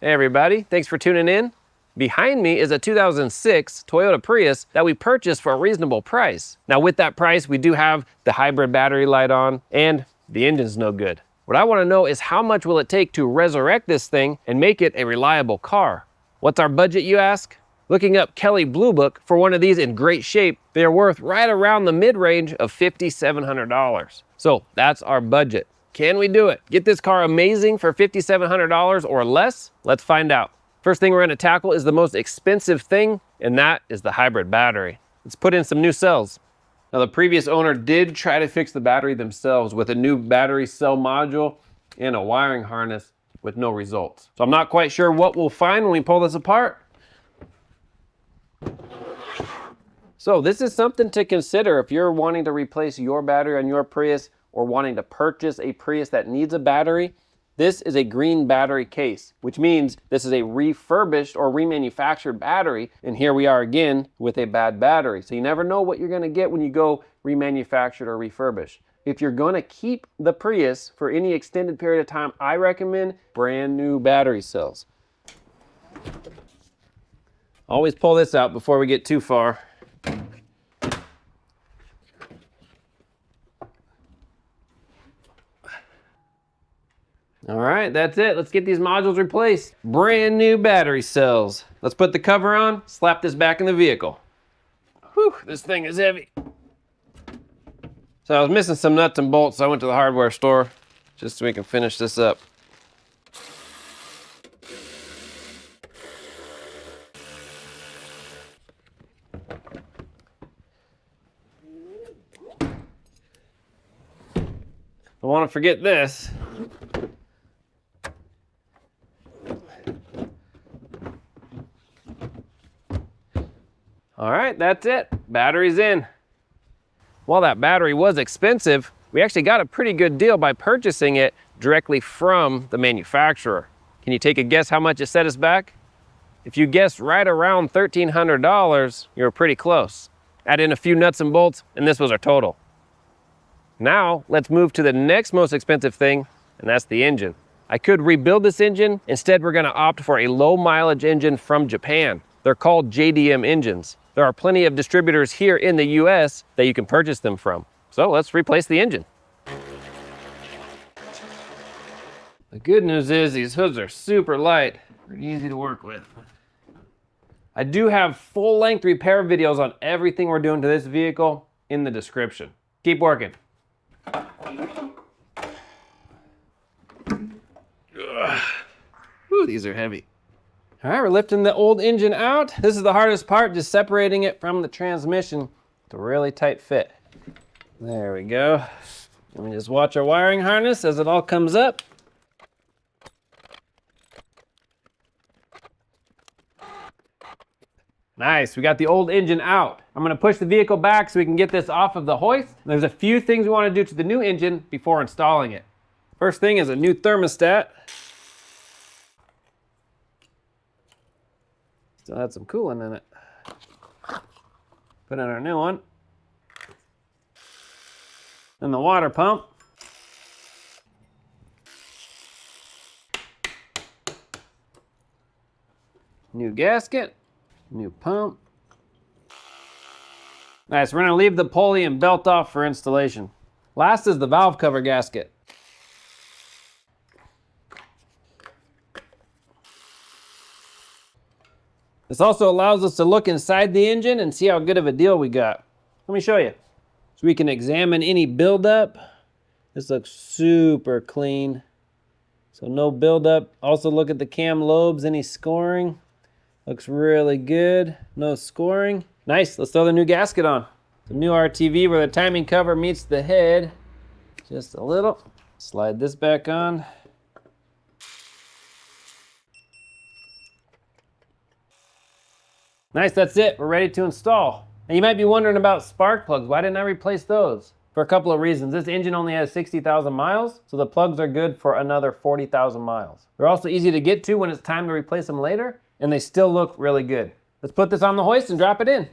Hey everybody, thanks for tuning in. Behind me is a 2006 Toyota Prius that we purchased for a reasonable price. Now with that price, we do have the hybrid battery light on and the engine's no good. What I want to know is how much will it take to resurrect this thing and make it a reliable car? What's our budget, you ask? Looking up Kelley Blue Book for one of these in great shape, they are worth right around the mid-range of $5,700. So that's our budget. Can we do it? Get this car amazing for $5,700 or less? Let's find out. First thing we're going to tackle is the most expensive thing, and that is the hybrid battery. Let's put in some new cells. Now the previous owner did try to fix the battery themselves with a new battery cell module and a wiring harness with no results. So I'm not quite sure what we'll find when we pull this apart. So this is something to consider if you're wanting to replace your battery on your Prius or wanting to purchase a Prius that needs a battery. This is a green battery case, which means this is a refurbished or remanufactured battery. And here we are again with a bad battery. So you never know what you're gonna get when you go remanufactured or refurbished. If you're gonna keep the Prius for any extended period of time, I recommend brand new battery cells. Always pull this out before we get too far. All right, that's it. Let's get these modules replaced. Brand new battery cells. Let's put the cover on, slap this back in the vehicle. Whew, this thing is heavy. So I was missing some nuts and bolts, so I went to the hardware store just so we can finish this up. Don't want to forget this. All right, that's it. Battery's in. While that battery was expensive, we actually got a pretty good deal by purchasing it directly from the manufacturer. Can you take a guess how much it set us back? If you guessed right around $1,300, you were pretty close. Add in a few nuts and bolts, and this was our total. Now, let's move to the next most expensive thing, and that's the engine. I could rebuild this engine. Instead, we're gonna opt for a low mileage engine from Japan. They're called JDM engines. There are plenty of distributors here in the US that you can purchase them from. So let's replace the engine. The good news is these hoods are super light, pretty easy to work with. I do have full-length repair videos on everything we're doing to this vehicle in the description. Keep working. Ooh, these are heavy. All right, we're lifting the old engine out. This is the hardest part, just separating it from the transmission. It's a really tight fit. There we go. Let me just watch our wiring harness as it all comes up. Nice, we got the old engine out. I'm gonna push the vehicle back so we can get this off of the hoist. There's a few things we wanna do to the new engine before installing it. First thing is a new thermostat. Still had some coolant in it. Put in our new one. Then the water pump. New gasket. New pump. Nice, we're gonna leave the pulley and belt off for installation. Last is the valve cover gasket. This also allows us to look inside the engine and see how good of a deal we got. Let me show you. So we can examine any buildup. This looks super clean. So no buildup. Also look at the cam lobes, any scoring. Looks really good, no scoring. Nice, let's throw the new gasket on. The new RTV where the timing cover meets the head. Just a little. Slide this back on. Nice, that's it, we're ready to install. Now you might be wondering about spark plugs. Why didn't I replace those? For a couple of reasons. This engine only has 60,000 miles, so the plugs are good for another 40,000 miles. They're also easy to get to when it's time to replace them later, and they still look really good. Let's put this on the hoist and drop it in.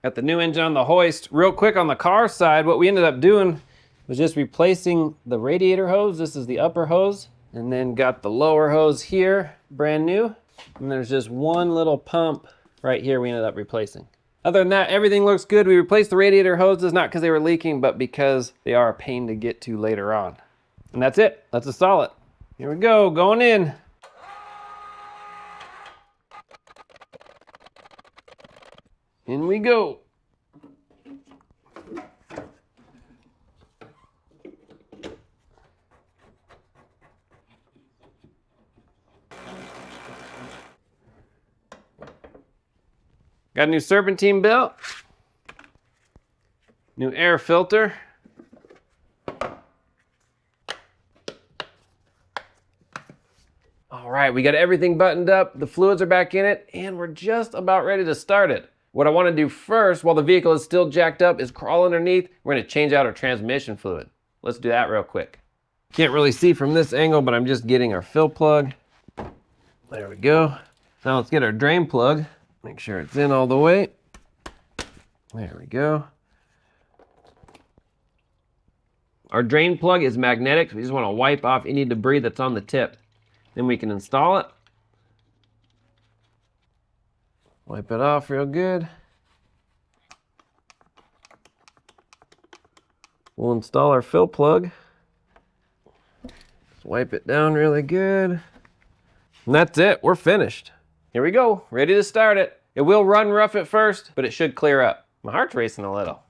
Got the new engine on the hoist. Real quick on the car side, what we ended up doing was just replacing the radiator hose. This is the upper hose, And then got the lower hose here, brand new. And there's just one little pump right here we ended up replacing. Other than that, everything looks good. We replaced the radiator hoses, not because they were leaking, but because they are a pain to get to later on. And that's it. Let's install it. Here we go, going in. In we go. Got a new serpentine belt, new air filter, all right, we got everything buttoned up, the fluids are back in it, and we're just about ready to start it. What I want to do first, while the vehicle is still jacked up, is crawl underneath. We're going to change out our transmission fluid. Let's do that real quick. Can't really see from this angle, but I'm just getting our fill plug. There we go. Now let's get our drain plug. Make sure it's in all the way. There we go. Our drain plug is magnetic, so we just want to wipe off any debris that's on the tip. Then we can install it. Wipe it off real good. We'll install our fill plug. Just wipe it down really good. And that's it, we're finished. Here we go, ready to start it. It will run rough at first, but it should clear up. My heart's racing a little.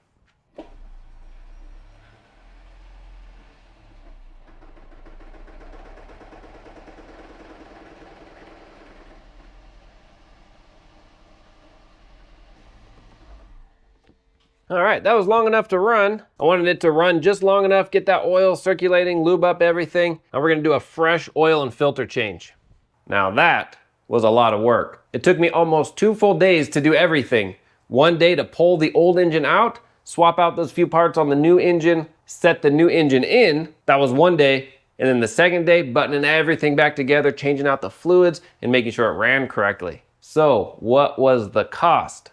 All right, that was long enough to run. I wanted it to run just long enough, get that oil circulating, lube up everything. Now we're gonna do a fresh oil and filter change. Now that was a lot of work. It took me almost 2 full days to do everything. One day to pull the old engine out, swap out those few parts on the new engine, set the new engine in. That was one day. And then the second day, buttoning everything back together, changing out the fluids, and making sure it ran correctly. So what was the cost?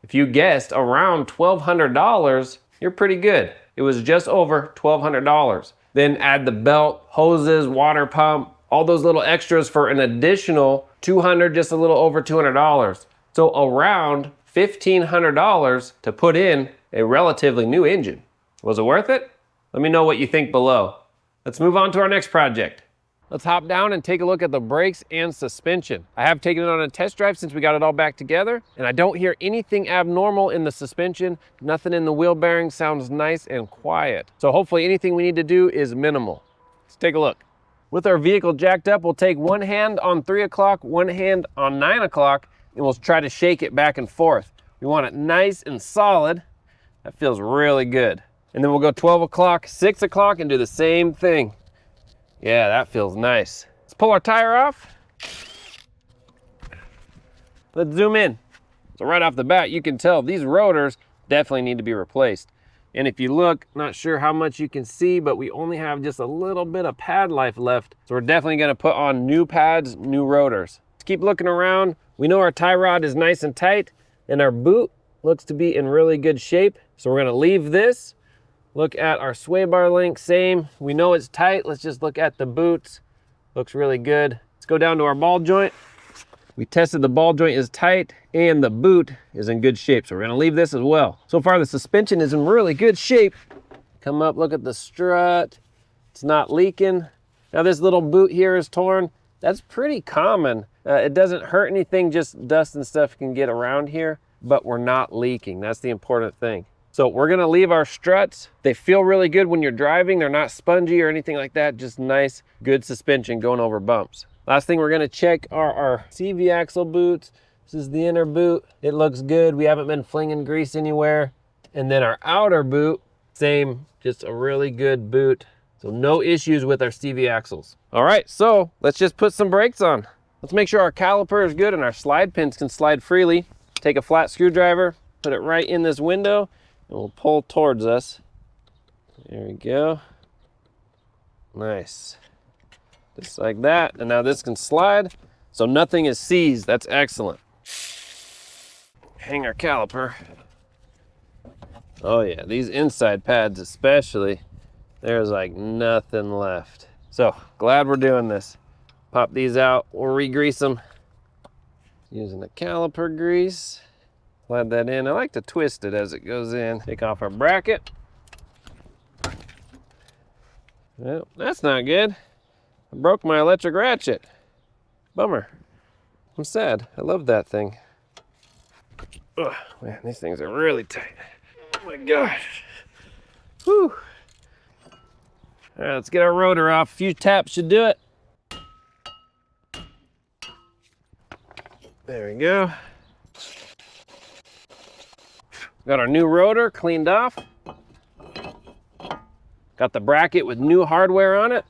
If you guessed around $1,200, you're pretty good. It was just over $1,200. Then add the belt, hoses, water pump, all those little extras for an additional $200, just a little over $200. So around $1,500 to put in a relatively new engine. Was it worth it? Let me know what you think below. Let's move on to our next project. Let's hop down and take a look at the brakes and suspension. I have taken it on a test drive since we got it all back together, and I don't hear anything abnormal in the suspension. Nothing in the wheel bearing, sounds nice and quiet. So hopefully anything we need to do is minimal. Let's take a look. With our vehicle jacked up, we'll take one hand on 3 o'clock, one hand on 9 o'clock, and we'll try to shake it back and forth. We want it nice and solid. That feels really good. And then we'll go 12 o'clock, 6 o'clock, and do the same thing. Yeah, that feels nice. Let's pull our tire off. Let's zoom in. So right off the bat, you can tell these rotors definitely need to be replaced. And if you look, not sure how much you can see, but we only have just a little bit of pad life left. So we're definitely gonna put on new pads, new rotors. Let's keep looking around. We know our tie rod is nice and tight, and our boot looks to be in really good shape. So we're gonna leave this. Look at our sway bar link, same. We know it's tight. Let's just look at the boots. Looks really good. Let's go down to our ball joint. We tested the ball joint is tight and the boot is in good shape. So we're gonna leave this as well. So far the suspension is in really good shape. Come up, look at the strut. It's not leaking. Now this little boot here is torn. That's pretty common. It doesn't hurt anything, just dust and stuff can get around here, but we're not leaking. That's the important thing. So we're gonna leave our struts. They feel really good when you're driving. They're not spongy or anything like that. Just nice, good suspension going over bumps. Last thing we're gonna check are our CV axle boots. This is the inner boot. It looks good. We haven't been flinging grease anywhere. And then our outer boot, same, just a really good boot. So no issues with our CV axles. All right, so let's just put some brakes on. Let's make sure our caliper is good and our slide pins can slide freely. Take a flat screwdriver, put it right in this window, and we'll pull towards us. There we go. Nice. Just like that. And now this can slide, so nothing is seized. That's excellent. Hang our caliper. Oh yeah, these inside pads especially, there's like nothing left. So glad we're doing this. Pop these out, we'll re-grease them using the caliper grease. Slide that in. I like to twist it as it goes in. Take off our bracket. Well, that's not good. I broke my electric ratchet. Bummer. I'm sad. I love that thing. Ugh, man, these things are really tight. Oh my gosh. Whew. All right, let's get our rotor off. A few taps should do it. There we go. Got our new rotor cleaned off. Got the bracket with new hardware on it.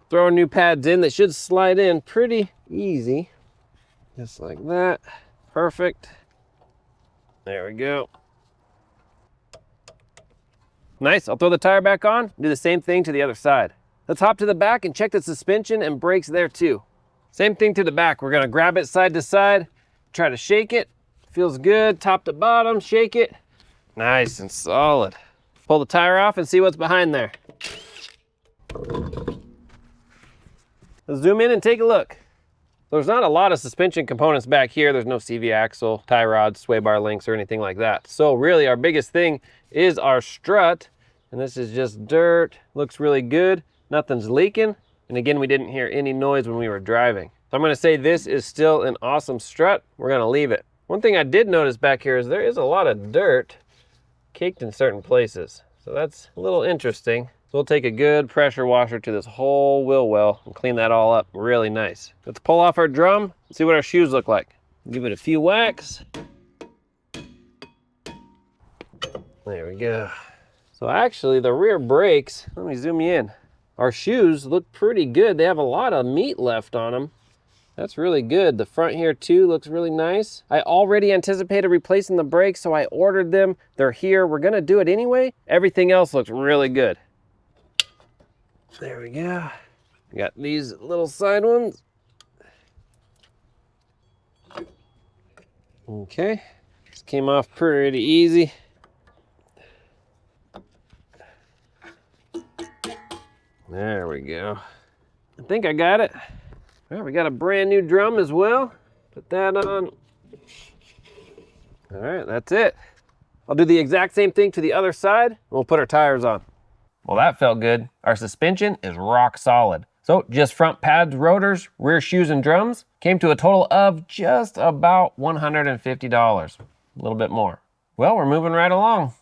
Throw new pads in. They should slide in pretty easy. Just like that. Perfect. There we go. Nice. I'll throw the tire back on. Do the same thing to the other side. Let's hop to the back and check the suspension and brakes there too. Same thing to the back. We're gonna grab it side to side, try to shake it. Feels good, top to bottom, shake it. Nice and solid. Pull the tire off and see what's behind there. Let's zoom in and take a look. There's not a lot of suspension components back here. There's no CV axle, tie rods, sway bar links, or anything like that. So really our biggest thing is our strut. And this is just dirt. Looks really good. Nothing's leaking. And again, we didn't hear any noise when we were driving. So I'm gonna say this is still an awesome strut. We're gonna leave it. One thing I did notice back here is there is a lot of dirt caked in certain places. So that's a little interesting. So we'll take a good pressure washer to this whole wheel well and clean that all up really nice. Let's pull off our drum and see what our shoes look like. Give it a few whacks. There we go. So actually the rear brakes, let me zoom you in. Our shoes look pretty good. They have a lot of meat left on them. That's really good. The front here too looks really nice. I already anticipated replacing the brakes, so I ordered them. They're here. We're gonna do it anyway. Everything else looks really good. There we go. We got these little side ones. Okay, this came off pretty easy. There we go. I think I got it. All right, we got a brand new drum as well. Put that on. All right, that's it. I'll do the exact same thing to the other side, and we'll put our tires on. Well, that felt good. Our suspension is rock solid. So just front pads, rotors, rear shoes, and drums came to a total of just about $150, a little bit more. Well, we're moving right along.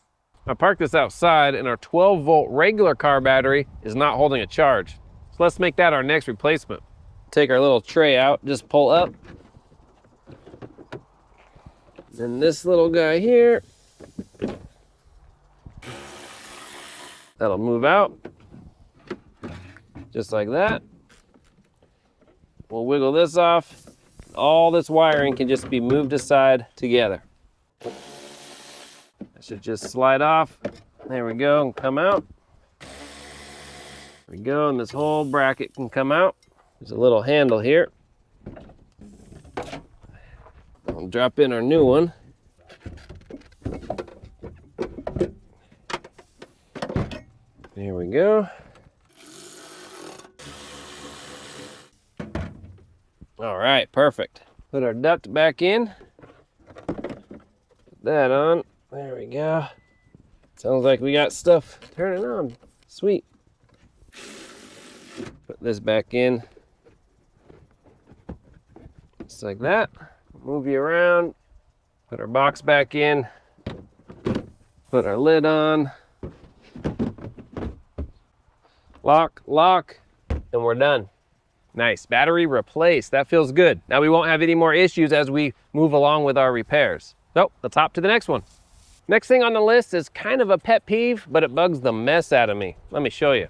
I parked this outside and our 12-volt regular car battery is not holding a charge. So let's make that our next replacement. Take our little tray out, just pull up. Then this little guy here, that'll move out, just like that. We'll wiggle this off. All this wiring can just be moved aside together. That should just slide off. There we go, and come out. There we go, and this whole bracket can come out. There's a little handle here. I'll drop in our new one. There we go. All right, perfect. Put our duct back in. Put that on. There we go. Sounds like we got stuff turning on. Sweet. Put this back in. Just like that. Move you around. Put our box back in. Put our lid on. Lock, lock, and we're done. Nice, battery replaced. That feels good. Now we won't have any more issues as we move along with our repairs. So let's hop to the next one. Next thing on the list is kind of a pet peeve, but it bugs the mess out of me. Let me show you.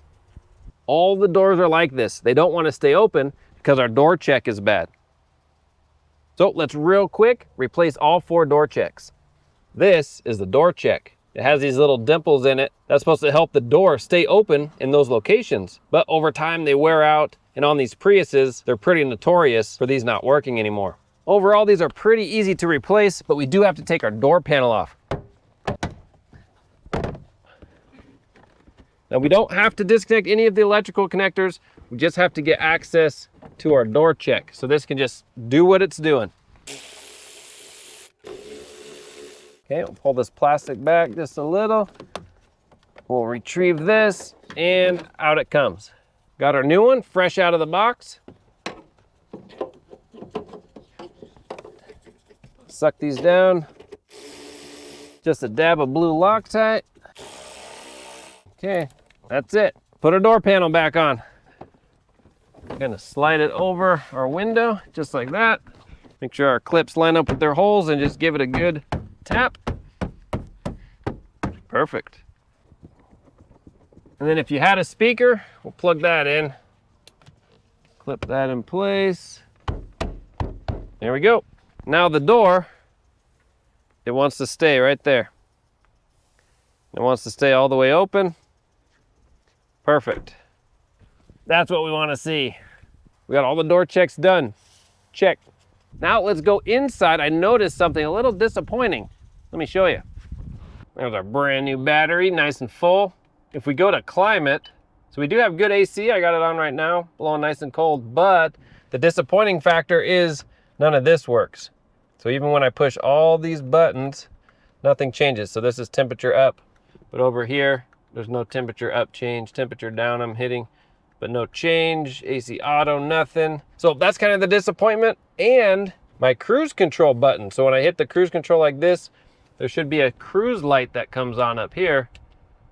All the doors are like this. They don't want to stay open because our door check is bad. So let's real quick replace all 4 door checks. This is the door check. It has these little dimples in it. That's supposed to help the door stay open in those locations. But over time they wear out, and on these Priuses, they're pretty notorious for these not working anymore. Overall, these are pretty easy to replace, but we do have to take our door panel off. Now we don't have to disconnect any of the electrical connectors. We just have to get access to our door check. So this can just do what it's doing. Okay, we'll pull this plastic back just a little. We'll retrieve this and out it comes. Got our new one fresh out of the box. Suck these down. Just a dab of blue Loctite. Okay, that's it. Put our door panel back on. Gonna slide it over our window, just like that. Make sure our clips line up with their holes and just give it a good tap. Perfect. And then if you had a speaker, we'll plug that in. Clip that in place. There we go. Now the door, it wants to stay right there. It wants to stay all the way open. Perfect. That's what we want to see. We got all the door checks done. Check. Now let's go inside. I noticed something a little disappointing. Let me show you. There's our brand new battery, nice and full. If we go to climate, so we do have good AC. I got it on right now, blowing nice and cold, but the disappointing factor is none of this works. So even when I push all these buttons, nothing changes. So this is temperature up, but over here, there's no temperature up change. Temperature down I'm hitting, but no change. AC auto, nothing. So that's kind of the disappointment. And my cruise control button. So when I hit the cruise control like this, there should be a cruise light that comes on up here.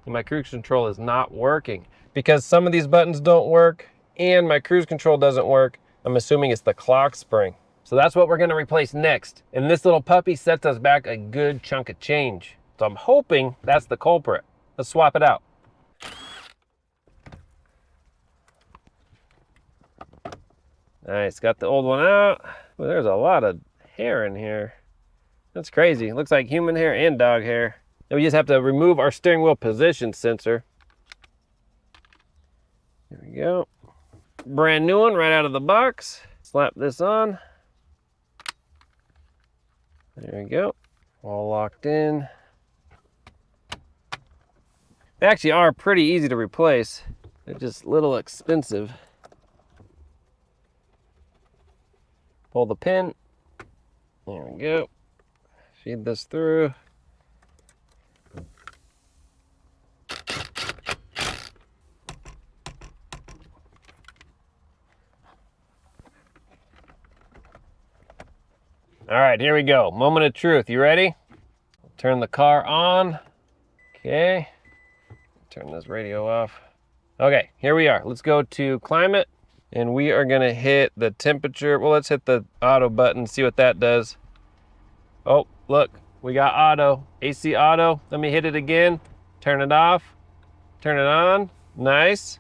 And my cruise control is not working because some of these buttons don't work and my cruise control doesn't work. I'm assuming it's the clock spring. So that's what we're gonna replace next. And this little puppy sets us back a good chunk of change. So I'm hoping that's the culprit. Let's swap it out. Nice, got the old one out. Well, there's a lot of hair in here. That's crazy. It looks like human hair and dog hair. Then we just have to remove our steering wheel position sensor. There we go. Brand new one right out of the box. Slap this on. There we go. All locked in. They actually are pretty easy to replace. They're just a little expensive. Pull the pin. There we go. Feed this through. All right, here we go. Moment of truth. You ready? Turn the car on. Okay. Turn this radio off. Okay, here we are. Let's go to climate and we are gonna hit the temperature. Well, let's hit the auto button, see what that does. Oh, look, we got auto, AC auto. Let me hit it again. Turn it off, turn it on. Nice.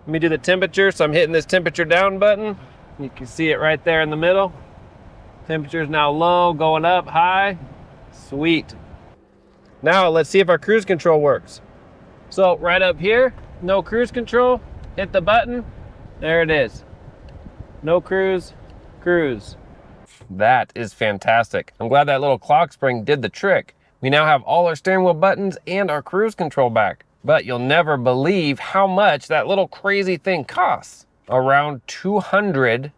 Let me do the temperature. So I'm hitting this temperature down button. You can see it right there in the middle. Temperature is now low, going up, high. Sweet. Now let's see if our cruise control works. So right up here, no cruise control, hit the button, there it is. No cruise, cruise. That is fantastic. I'm glad that little clock spring did the trick. We now have all our steering wheel buttons and our cruise control back. But you'll never believe how much that little crazy thing costs. Around $230.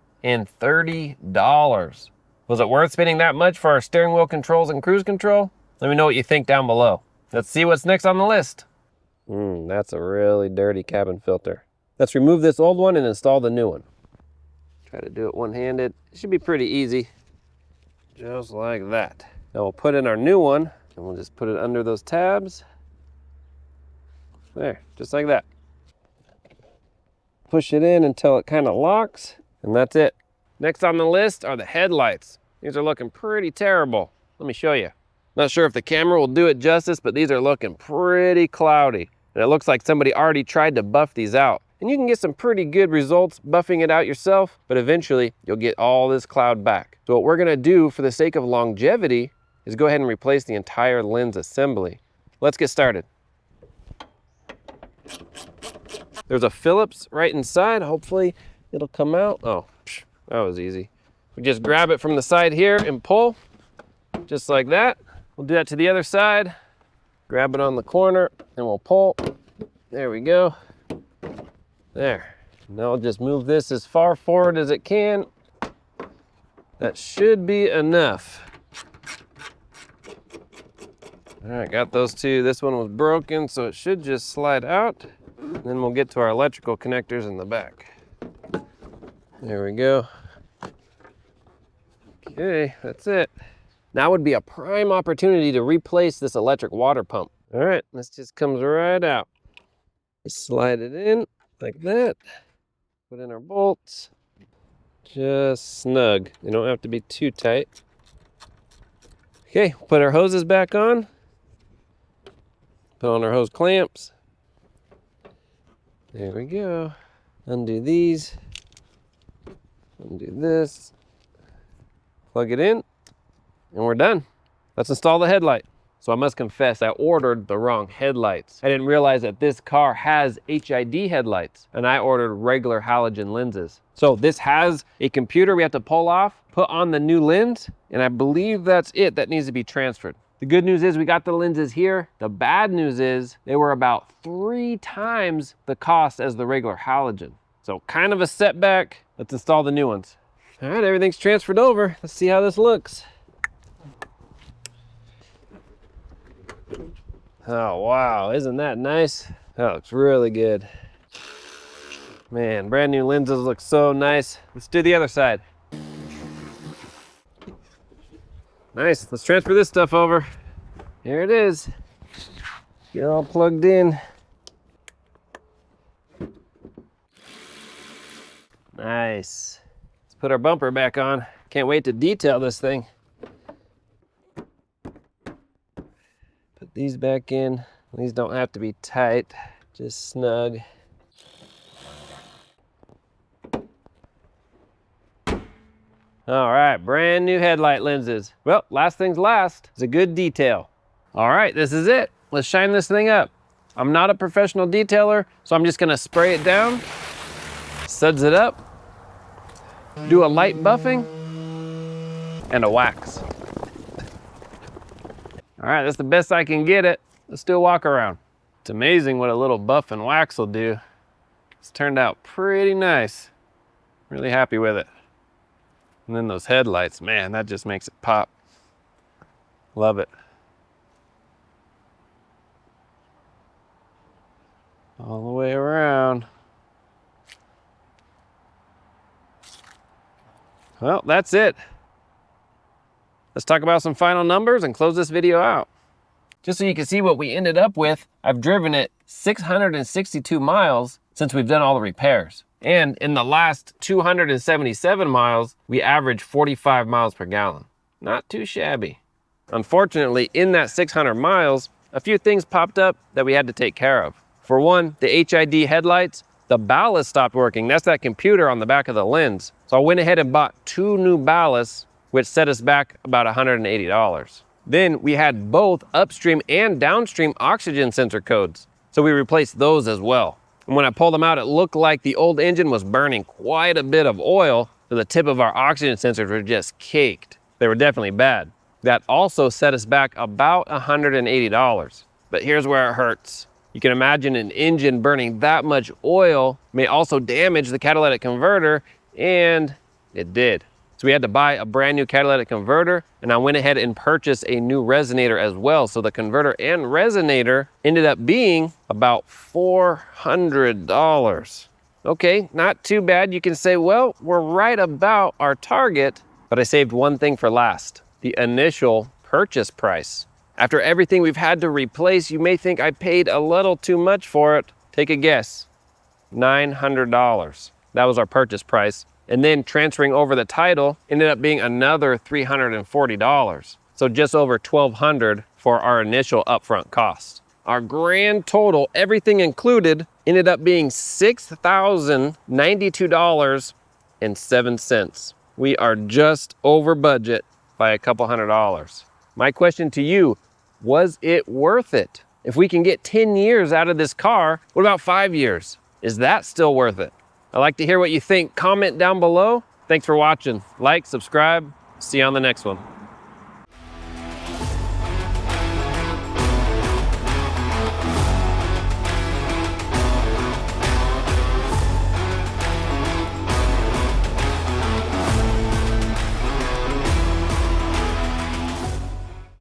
Was it worth spending that much for our steering wheel controls and cruise control? Let me know what you think down below. Let's see what's next on the list. That's a really dirty cabin filter. Let's remove this old one and install the new one. Try to do it one-handed. It should be pretty easy. Just like that. Now we'll put in our new one and we'll just put it under those tabs. There, just like that. Push it in until it kind of locks, and that's it. Next on the list are the headlights. These are looking pretty terrible. Let me show you. Not sure if the camera will do it justice, but these are looking pretty cloudy. And it looks like somebody already tried to buff these out. And you can get some pretty good results buffing it out yourself, but eventually you'll get all this cloud back. So what we're gonna do for the sake of longevity is go ahead and replace the entire lens assembly. Let's get started. There's a Phillips right inside. Hopefully it'll come out. Oh, that was easy. We just grab it from the side here and pull, just like that. We'll do that to the other side. Grab it on the corner and we'll pull. There we go. There. Now I'll just move this as far forward as it can. That should be enough. All right, got those two. This one was broken, so it should just slide out. Then we'll get to our electrical connectors in the back. There we go. Okay, that's it. Now would be a prime opportunity to replace this electric water pump. All right, this just comes right out. Just slide it in like that. Put in our bolts. Just snug. They don't have to be too tight. Okay, put our hoses back on. Put on our hose clamps. There we go. Undo these. Undo this. Plug it in, and we're done. Let's install the headlight. So I must confess, I ordered the wrong headlights. I didn't realize that this car has HID headlights, and I ordered regular halogen lenses. So this has a computer we have to pull off, put on the new lens, and I believe that's it that needs to be transferred. The good news is we got the lenses here. The bad news is they were about 3 times the cost as the regular halogen. So kind of a setback. Let's install the new ones. All right, everything's transferred over. Let's see how this looks. Oh, wow, isn't that nice? That looks really good. Man, brand new lenses look so nice. Let's do the other side. Nice, let's transfer this stuff over. Here it is. Get it all plugged in. Nice. Let's put our bumper back on. Can't wait to detail this thing. Put these back in. These don't have to be tight, just snug. All right, brand new headlight lenses. Well, last things last, it's a good detail. All right, this is it. Let's shine this thing up. I'm not a professional detailer, so I'm just gonna spray it down, suds it up, do a light buffing, and a wax. All right, that's the best I can get it. Let's do a walk around. It's amazing what a little buff and wax will do. It's turned out pretty nice. Really happy with it. And then those headlights, man, that just makes it pop. Love it. All the way around. Well, that's it. Let's talk about some final numbers and close this video out. Just so you can see what we ended up with, I've driven it 662 miles since we've done all the repairs. And in the last 277 miles, we averaged 45 miles per gallon. Not too shabby. Unfortunately, in that 600 miles, a few things popped up that we had to take care of. For one, the HID headlights, the ballast stopped working. That's that computer on the back of the lens. So I went ahead and bought 2 new ballasts, which set us back about $180. Then we had both upstream and downstream oxygen sensor codes. So we replaced those as well. And when I pulled them out, it looked like the old engine was burning quite a bit of oil, so the tip of our oxygen sensors were just caked. They were definitely bad. That also set us back about $180. But here's where it hurts. You can imagine an engine burning that much oil may also damage the catalytic converter, and it did. So we had to buy a brand new catalytic converter, and I went ahead and purchased a new resonator as well. So the converter and resonator ended up being about $400. Okay, not too bad. You can say, well, we're right about our target, but I saved one thing for last, the initial purchase price. After everything we've had to replace, you may think I paid a little too much for it. Take a guess, $900. That was our purchase price. And then transferring over the title ended up being another $340. So just over $1,200 for our initial upfront cost. Our grand total, everything included, ended up being $6,092.07. We are just over budget by a couple $100. My question to you, was it worth it? If we can get 10 years out of this car, what about 5 years? Is that still worth it? I'd like to hear what you think. Comment down below. Thanks for watching. Like, subscribe. See you on the next one.